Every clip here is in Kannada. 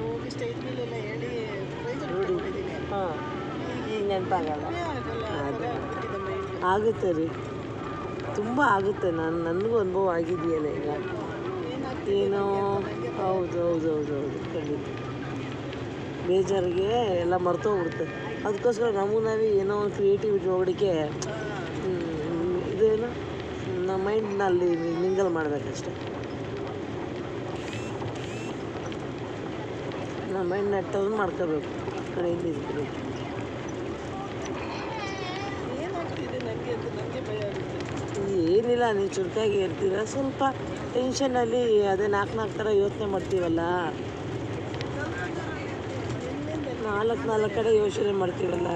ಹೋಗಿ ಸ್ಟೇಜ್ ಮೇಲೆಲ್ಲ ಹೇಳಿ ಹಾಂ ಈಗ ನೆನಪಾಗಲ್ಲ. ಆಗುತ್ತೆ ರೀ, ತುಂಬ ಆಗುತ್ತೆ. ನನಗೂ ಅನುಭವ ಆಗಿದೆಯಲ್ಲ ಈಗ. ಏನೋ ಹೌದು ಹೌದು ಹೌದು ಹೌದು ಖಂಡಿತ ಬೇಜಾರಿಗೆ ಎಲ್ಲ ಮರ್ತೋಗ್ಬಿಡುತ್ತೆ. ಅದಕ್ಕೋಸ್ಕರ ನಾವೇ ಏನೋ ಒಂದು ಕ್ರಿಯೇಟಿವಿಟಿ ನೋಡೋಕ್ಕೆ ಇದೇನು ನಮ್ಮ ಮೈಂಡ್ನ ಅಲ್ಲಿ ಮಿಂಗಲ್ ಮಾಡಬೇಕಷ್ಟೆ. ನಮ್ಮ ಮೈಂಡ್ನ ಟರ್ನ್ ಮಾಡ್ಕೋಬೇಕು ಆ ಕಡೆಯಿಂದ ಈ ಕಡೆಗೆ. ಏನಿಲ್ಲ, ನೀವು ಚುರುಕಾಗಿ ಇರ್ತೀರ. ಸ್ವಲ್ಪ ಟೆನ್ಷನಲ್ಲಿ ಅದೇ ನಾಲ್ಕು ಥರ ಯೋಚನೆ ಮಾಡ್ತೀವಲ್ಲ, ನಾಲ್ಕು ಕಡೆ ಯೋಚನೆ ಮಾಡ್ತೀವಲ್ಲ.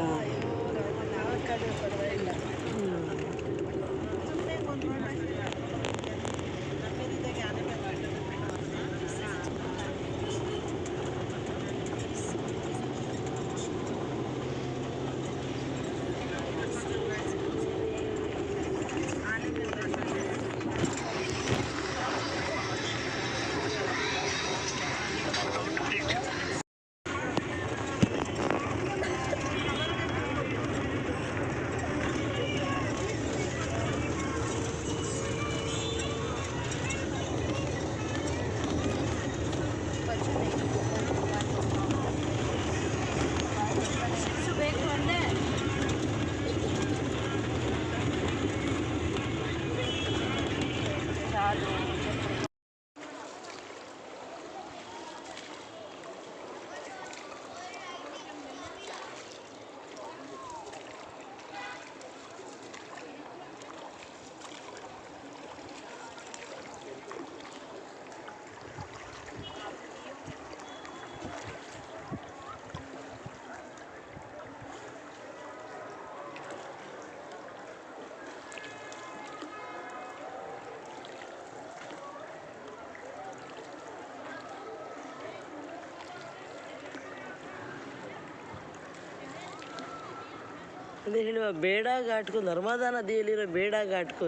ಅದೇ ಹೇಳುವ ಬೇಡ ಘಾಟ್ಗೂ ನರ್ಮದಾ ನದಿಯಲ್ಲಿರೋ ಬೇಡ ಘಾಟ್ಗೂ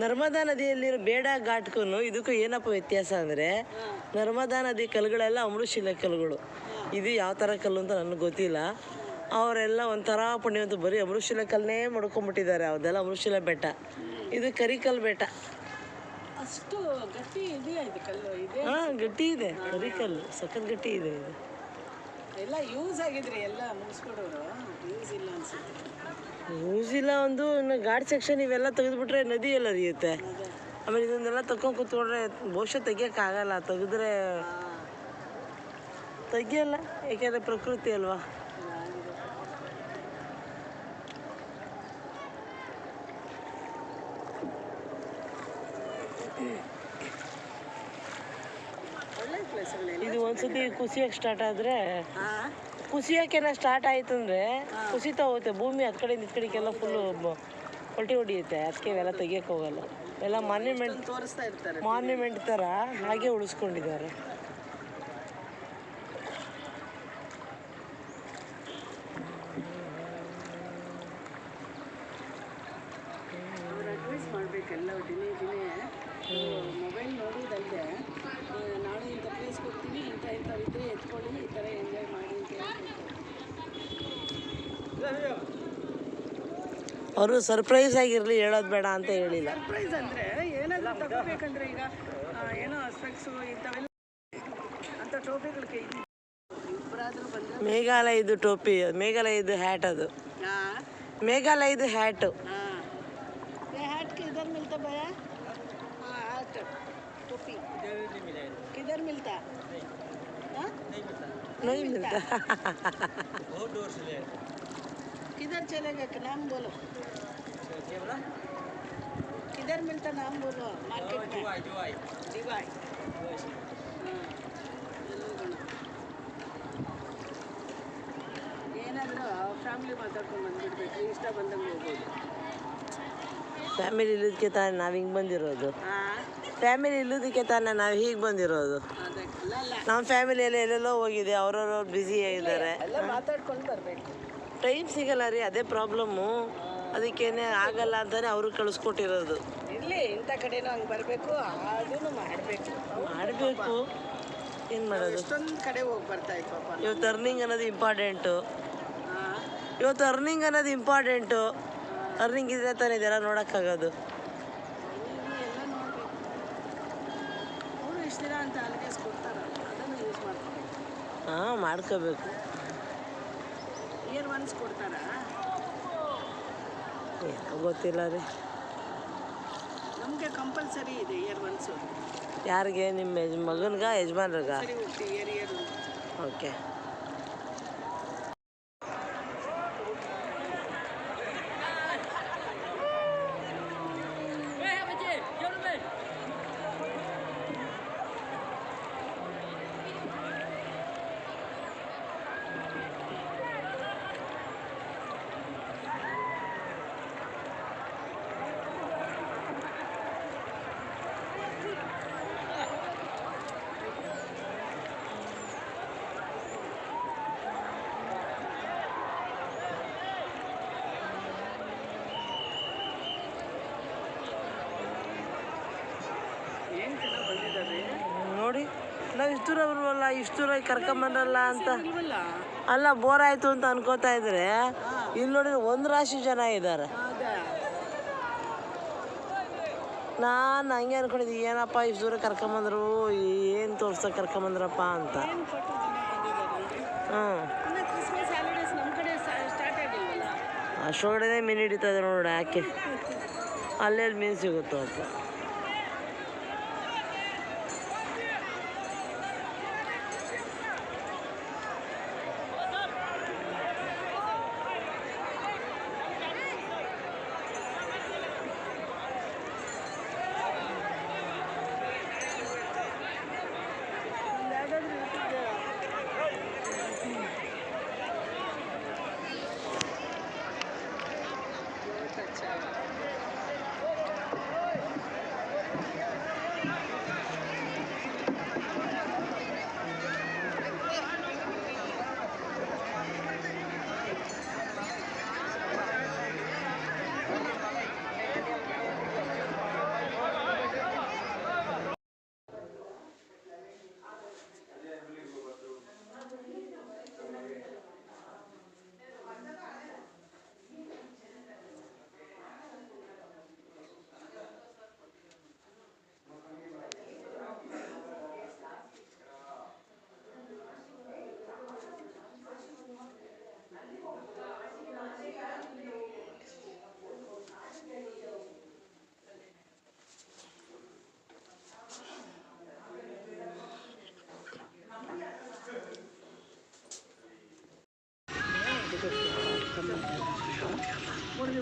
ನರ್ಮದಾ ನದಿಯಲ್ಲಿರೋ ಬೇಡ ಘಾಟ್ಗೂ ಇದಕ್ಕೂ ಏನಪ್ಪ ವ್ಯತ್ಯಾಸ ಅಂದರೆ, ನರ್ಮದಾ ನದಿ ಕಲ್ಲುಗಳೆಲ್ಲ ಅಮೃತಶಿಲೆ ಕಲ್ಲುಗಳು. ಇದು ಯಾವ ಥರ ಕಲ್ಲು ಅಂತ ನನಗೆ ಗೊತ್ತಿಲ್ಲ. ಅವರೆಲ್ಲ ಒಂಥರ ಪುಣ್ಯವಂತ ಬರೀ ಅಮೃತಶಿಲೆ ಕಲ್ಲನ್ನೇ ಮಾಡ್ಕೊಂಬಿಟ್ಟಿದ್ದಾರೆ. ಅದೆಲ್ಲ ಅಮೃತಶಿಲೆ ಬೆಟ್ಟ, ಇದು ಕರಿಕಲ್ಲು ಬೆಟ್ಟ. ಅಷ್ಟು ಗಟ್ಟಿ ಇದೆಯಾ ಇದು ಕಲ್ಲು? ಇದೆ. ಹಾಂ, ಗಟ್ಟಿ ಇದೆ, ಕರಿಕಲ್ಲು ಸಖತ್ ಗಟ್ಟಿ ಇದೆ ಇದು. ಎಲ್ಲ ಯೂಸ್ ಆಗಿದ್ರೆ ಎಲ್ಲ ಮುಗಿಸ್ಕೊಡೋರು, ಯೂಸ್ ಇಲ್ಲ ಅನ್ಸುತ್ತೆ. ಯೂಸ್ ಇಲ್ಲ. ಒಂದು ಇನ್ನು ಘಾಟ್ ಸೆಕ್ಷನ್ ಇವೆಲ್ಲ ತೆಗೆದುಬಿಟ್ರೆ ನದಿ ಎಲ್ಲ ಹರಿಯುತ್ತೆ. ಆಮೇಲೆ ಇದನ್ನೆಲ್ಲ ತಗೊಂಡು ಕೂತ್ಕೊಂಡ್ರೆ ಬಹುಶಃ ತೆಗಿಯೋಕ್ಕಾಗಲ್ಲ. ತೆಗೆದ್ರೆ ತೆಗಿಯಲ್ಲ, ಯಾಕೆಂದರೆ ಪ್ರಕೃತಿ ಅಲ್ವಾ. ಇದು ಒಂದ್ಸತಿ ಕುಸಿಯೋಕೆ ಸ್ಟಾರ್ಟ್ ಆದರೆ, ಕುಸಿಯೋಕೆಲ್ಲ ಸ್ಟಾರ್ಟ್ ಆಯ್ತು ಅಂದರೆ ಕುಸಿತಾ ಹೋಗುತ್ತೆ ಭೂಮಿ. ಆ ಕಡೆಯಿಂದ ಈ ಕಡೆಗೆಲ್ಲ ಫುಲ್ಲು ಪಲ್ಟಿ ಹೊಡಿಯುತ್ತೆ. ಅದಕ್ಕೆ ಇವೆಲ್ಲ ತೆಗಿಯೋಕೆ ಹೋಗಲ್ಲ. ಎಲ್ಲ ಮಾನ್ಯುಮೆಂಟ್ ತೋರಿಸ್ತಾ ಇರ್ತಾರೆ, ಮಾನ್ಯುಮೆಂಟ್ ಥರ ಹಾಗೆ ಉಳಿಸ್ಕೊಂಡಿದ್ದಾರೆ. ಅವ್ರು ಅಡ್ವೈಸ್ ಮಾಡಬೇಕೆಲ್ಲ ದಿನೇ ಮೊಬೈಲ್ ನೋಡೋದಲ್ಲದೆ, ನಾಳೆ ಇಂಥ ಪ್ಲೇಸ್ಗೆ ಹೋಗ್ತೀವಿ, ಇಂಥವಿದ್ರೆ ಎತ್ಕೊಳ್ಳಿ, ಈ ಥರ ಎಂಜಾಯ್ ಮಾಡಿ ಅಂತ ಹೇಳ್ಬೇಕು. ಅವರು ಸರ್ಪ್ರೈಸ್ ಆಗಿರಲಿ, ಹೇಳೋದು ಬೇಡ ಅಂತ ಹೇಳಿಲ್ಲ. ಸರ್ಪ್ರೈಸ್ ಅಂದರೆ ಏನಾದರೂ ತಗೋಬೇಕಂದ್ರೆ ಈಗ ಏನೋ ಸ್ಪೆಕ್ಸು ಇಂಥವೆಲ್ಲ ಅಂಥ ಟೋಪಿಗಳಿಗೆ ಇಬ್ಬರಾದರೂ ಬಂದರೆ. ಮೇಘಾಲಯದು ಟೋಪಿ, ಮೇಘಾಲಯದು ಹ್ಯಾಟ್ ಅದು. ಮೇಘಾಲಯದು ಹ್ಯಾಟು. हैट किधर मिलता भैया? हाँ हैट टोपी किधर मिलता? हाँ नहीं मिलता। बहुत दूर से ले। किधर चलेगा कि नाम बोलो, किधर मिलता नाम बोलो मार्केट में? दिवाई ಏನಾದರೂ ಫ್ಯಾಮಿಲಿ ಮಾತಾಡ್ಕೊಂಡು ಬಂದುಬಿಡ್ಬೇಕು, ಇಷ್ಟ ಬಂದಂಗೆ ಹೋಗ್ಬೋದು. ಫ್ಯಾಮಿಲಿ ಇಲ್ಲದಕ್ಕೆ ತಾನೇ ನಾವು ಹಿಂಗೆ ಬಂದಿರೋದು. ಫ್ಯಾಮಿಲಿ ಇಲ್ಲದಕ್ಕೆ ತಾನೇ ನಾವು ಹೀಗೆ ಬಂದಿರೋದು. ಅದಕ್ಕೆ ಅಲ್ಲ ಅಲ್ಲ ನಮ್ಮ ಫ್ಯಾಮಿಲಿಯಲ್ಲಿ ಎಲ್ಲೆಲ್ಲೋ ಹೋಗಿದೆ, ಅವ್ರವ್ರು ಬ್ಯುಸಿ ಆಗಿದ್ದಾರೆ. ಎಲ್ಲ ಮಾತಾಡ್ಕೊಂಡು ಬರಬೇಕು. ಟೈಮ್ ಸಿಗಲ್ಲ ರೀ, ಅದೇ ಪ್ರಾಬ್ಲಮ್ಮು. ಅದಕ್ಕೇನೆ ಆಗಲ್ಲ ಅಂತಾನೆ ಅವರು ಕಳಿಸ್ಕೊಟ್ಟಿರೋದು. ಇರಲಿ, ಇಂಥ ಕಡೆನೂ ಹಂಗೆ ಬರಬೇಕು, ಅದನ್ನು ಮಾಡಬೇಕು. ಏನು ಮಾಡೋದು? ಎಷ್ಟೊಂದು ಕಡೆ ಹೋಗಿ ಬರ್ತಾ ಇತ್ತು ಪಾಪ. ಇವತ್ತು ಅರ್ನಿಂಗ್ ಅನ್ನೋದು ಇಂಪಾರ್ಟೆಂಟು. ಹಾಂ, ಇವತ್ತು ಅರ್ನಿಂಗ್ ಅನ್ನೋದು ಇಂಪಾರ್ಟೆಂಟು. ಅರ್ನಿಂಗ್ ಇದ್ರೆ ತಾನೇ ಇದೆಲ್ಲ ನೋಡೋಕ್ಕಾಗೋದು. ಎಲ್ಲ ನೋಡಬೇಕು. ಅವರು ಇಷ್ಟು ದಿನ ಅಂತ ಹಾಲಿಡೇಸ್ ಕೊಡ್ತಾರಲ್ಲ, ಅದನ್ನು ಯೂಸ್ ಮಾಡ್ಕೋಬೇಕು. ಹಾಂ, ಮಾಡ್ಕೋಬೇಕು. ಇಯರ್ ಒನ್ಸ್ ಕೊಡ್ತಾರಾ? ಏನೋ ಗೊತ್ತಿಲ್ಲ ರೀ. ನಮಗೆ ಕಂಪಲ್ಸರಿ ಇದೆ ಇಯರ್ ಒನ್ಸು. ಯಾರಿಗೆ? ನಿಮ್ಮ ಮಗನ್ಗ, ಯಜಮಾನ್ರಿಗ? ಸರಿ ಹೋಗ್ತೀವಿ ಇಯರ್. ಓಕೆ. ಏನು ಚೆನ್ನಾಗಿ ಬಂದಿದ್ದಾವೆ ನೋಡಿ, ನಾವು ಇಷ್ಟು ದೂರ ಬರುವಲ್ಲ, ಇಷ್ಟು ದೂರ ಕರ್ಕೊಂಬಂದ್ರಲ್ಲ ಅಂತ. ಇಲ್ವಲ್ಲ? ಅಲ್ಲ, ಬೋರ್ ಆಯಿತು ಅಂತ ಅನ್ಕೋತಾ ಇದ್ರೆ ಇಲ್ಲಿ ನೋಡಿದ್ರೆ ಒಂದು ರಾಶಿ ಜನ ಇದ್ದಾರೆ. ಹೌದಾ? ನಾನು ಹಂಗೆ ಅನ್ಕೊಂಡಿದ್ದೆ, ಏನಪ್ಪ ಇಷ್ಟು ದೂರ ಕರ್ಕೊಂಬಂದ್ರು, ಏನು ತೋರ್ಸಕ್ಕೆ ಕರ್ಕೊಂಬಂದ್ರಪ್ಪ ಅಂತ. ಏನು ಕೊಟ್ಟು ಜನ ಬಂದಿದ್ದಾರೆ. ಹ್ಞೂ, ಇನ್ನು ಕ್ರಿಸ್ಮಸ್ ಹಾಲಿಡೇಸ್ ನಮ್ಮ ಕಡೆ ಸ್ಟಾರ್ಟ್ ಆಗಿಲ್ವಲ್ಲ? ಅಷ್ಟೊಳಗಡೆ ಮೀನು ಹಿಡಿತದೆ ನೋಡಿ, ಯಾಕೆ ಅಲ್ಲೆಲ್ಲಿ ಮೀನು ಸಿಗುತ್ತೋ ಅಪ್ಪ.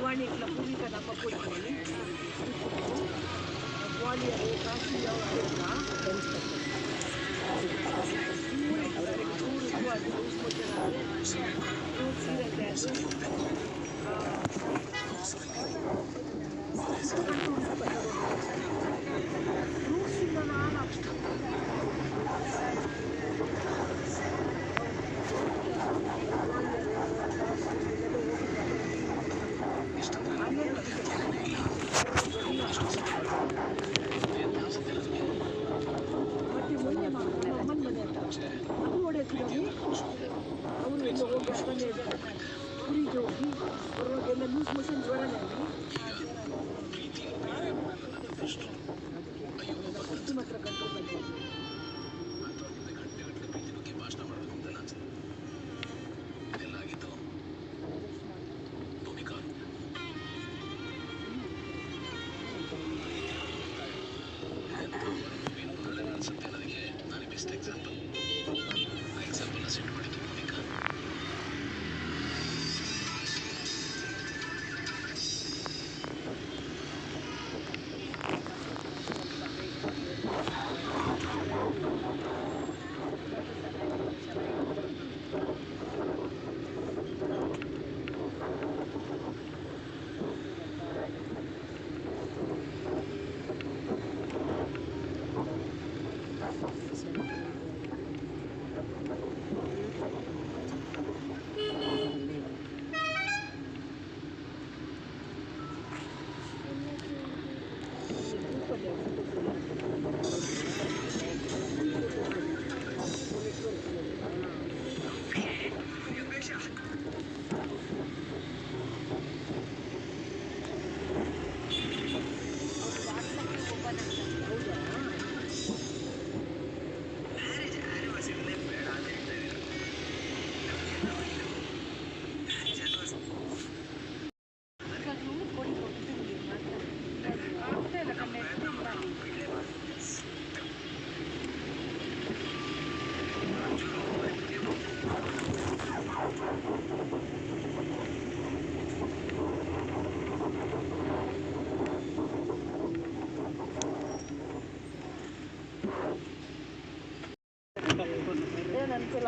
వాడిని ఇట్లా పూర్వీక నమ్మకూడదని వాళ్ళు కాశీ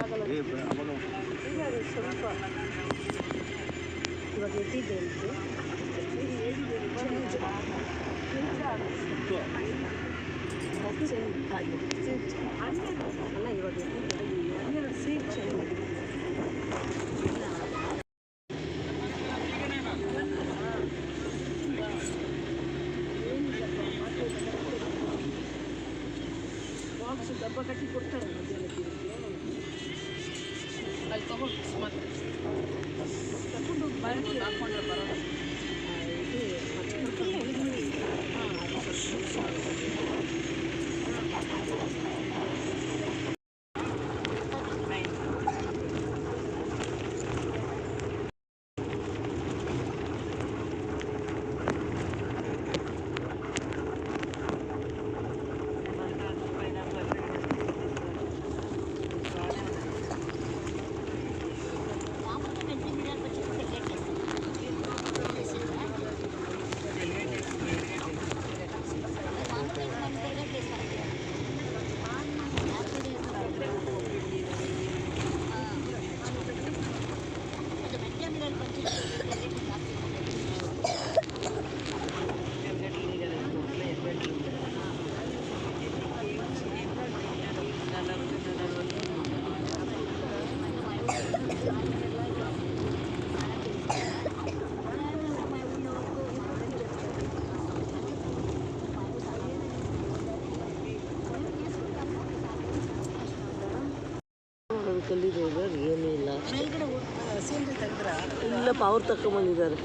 ಆಗಲ್ಲ. ಈಗ ಅದು ಸ್ವಲ್ಪ ಇವಾಗ ಎದ್ದಿದ್ದೆ ಅಂತ ಅಲ್ಲ ಇವಾಗ ಎದ್ದಿದ್ದೆ ಸೀಟ್ ಚೇಂಜ್ ಆಗಿದೆ. ಬಾಕ್ಸ್ ಡಬ್ಬ ಕಟ್ಟಿ ಕೊಡ್ತಾರೆ ಮಧ್ಯಾಹ್ನ ತಿಂಡಿಗೆ. ಅಲ್ಲಿ ತಗೊಂಡು ತಗೊಂಡು ಬಾಳಿಕೆ ಹಾಕೊಂಡ್ರೆ ಬರೋಲ್ಲ. ಕಲ್ಲಿರೋದು ಏನೂ ಇಲ್ಲ. ಇಲ್ಲಪ್ಪ, ಅವ್ರು ತಗೊಂಬಂದಿದ್ದಾರೆ.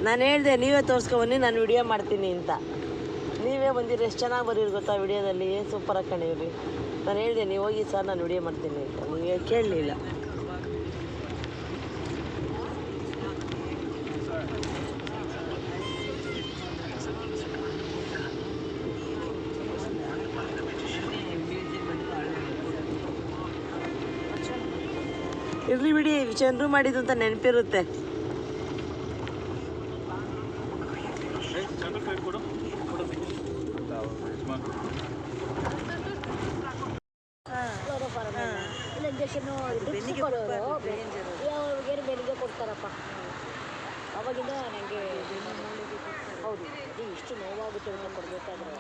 ನಾನು ಹೇಳಿದೆ ನೀವೇ ತೋರಿಸ್ಕೊಬನ್ನಿ, ನಾನು ವಿಡಿಯೋ ಮಾಡ್ತೀನಿ ಅಂತ. ನೀವೇ ಬಂದಿರಿ, ಎಷ್ಟು ಚೆನ್ನಾಗಿ ಬರೀರಿ ಗೊತ್ತಾ ವಿಡಿಯೋದಲ್ಲಿ, ಸೂಪರಾಗಿ ಕಾಣಿವ್ರಿ. ನಾನು ಹೇಳಿದೆ ನೀವು ಹೋಗಿ ಸರ್ ನಾನು ವಿಡಿಯೋ ಮಾಡ್ತೀನಿ ಅಂತ, ನೀವು ಕೇಳಲಿಲ್ಲ. ಇರ್ಲಿ ಬಿಡಿ, ಚಂದ್ರು ಮಾಡಿದ್ದು ಅಂತ ನೆನಪಿರುತ್ತೆ. ಬೆಳಿಗ್ಗೆ ಕೊಡ್ತಾರಪ್ಪ. ಅವಾಗಿಂದ ನನಗೆ ಹೌದು ಇಷ್ಟು ನೋವಾಗುತ್ತೆ ಅಂತ ಕೊಡಬೇಕಾದ್ರೆ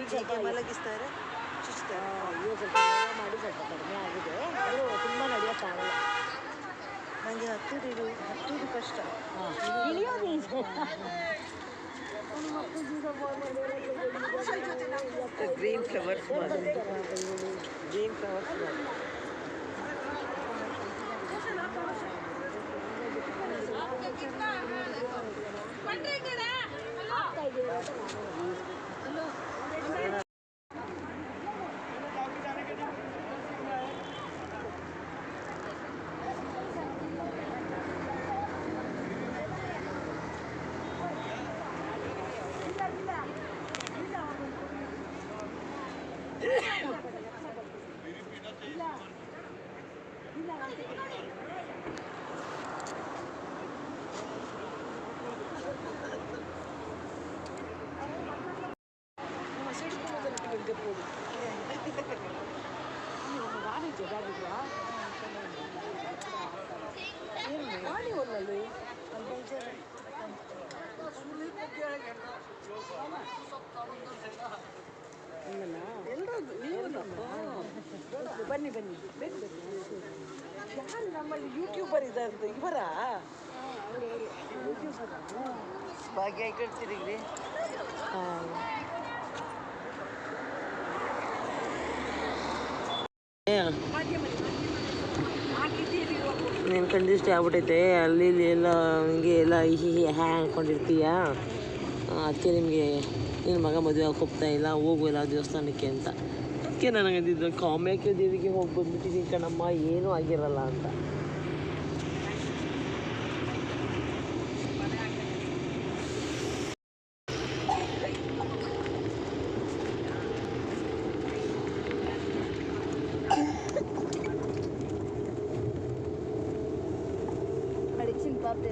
ಈಗ ಮಲಗಿಸ್ತಾರೆ, ಅಯ್ಯೋ ಸ್ವಲ್ಪ ಯೋಗ ಮಾಡಿ ಸ್ವಲ್ಪ ಕಡಿಮೆ ಆಗಿದೆ. ಆದರೂ ತುಂಬ ನಡೆಯೋಕ್ಕಾಗಲ್ಲ. ನನಗೆ ಹತ್ತುದು ಕಷ್ಟ. ಗ್ರೀನ್ ಫ್ಲವರ್ಸ್ ಗ್ರೀನ್ ಫ್ಲವರ್ಸ್ ಬನ್ನಿ ಬನ್ನಿ, ಯಾರು ನಮ್ಮಲ್ಲಿ ಯೂಟ್ಯೂಬರ್ ಇದ್ದಾರೆ ಇವರ ಭಾಗ್ಯ ಕಟ್ತಿರಿ. ನೀನು ಕಂಡಿಷ್ಟೇ ಆಗ್ಬಿಟ್ಟೈತೆ, ಅಲ್ಲಿ ಇಲ್ಲಿ ಎಲ್ಲ ಹಿಂಗೆ ಎಲ್ಲ ಹ್ಯಾಂಗ್ ಅಂದ್ಕೊಂಡಿರ್ತೀಯ. ಅದಕ್ಕೆ ನಿಮಗೆ ನಿನ್ನ ಮಗ ಮದುವೆ ಆಗಿ ಹೋಗ್ತಾ ಇಲ್ಲ, ಹೋಗು ಎಲ್ಲ ದೇವಸ್ಥಾನಕ್ಕೆ ಅಂತ. ಅದಕ್ಕೆ ನನಗೆ ಅಂದಿದ್ದು ಕಾಮ್ಯಾಕೆ ದೇವಿಗೆ ಹೋಗಿ ಬಂದ್ಬಿಟ್ಟಿದ್ದೀನಿ ಕಣಮ್ಮ, ಏನೂ ಆಗಿರಲ್ಲ ಅಂತ. படிச்சுன்னு பார்த்து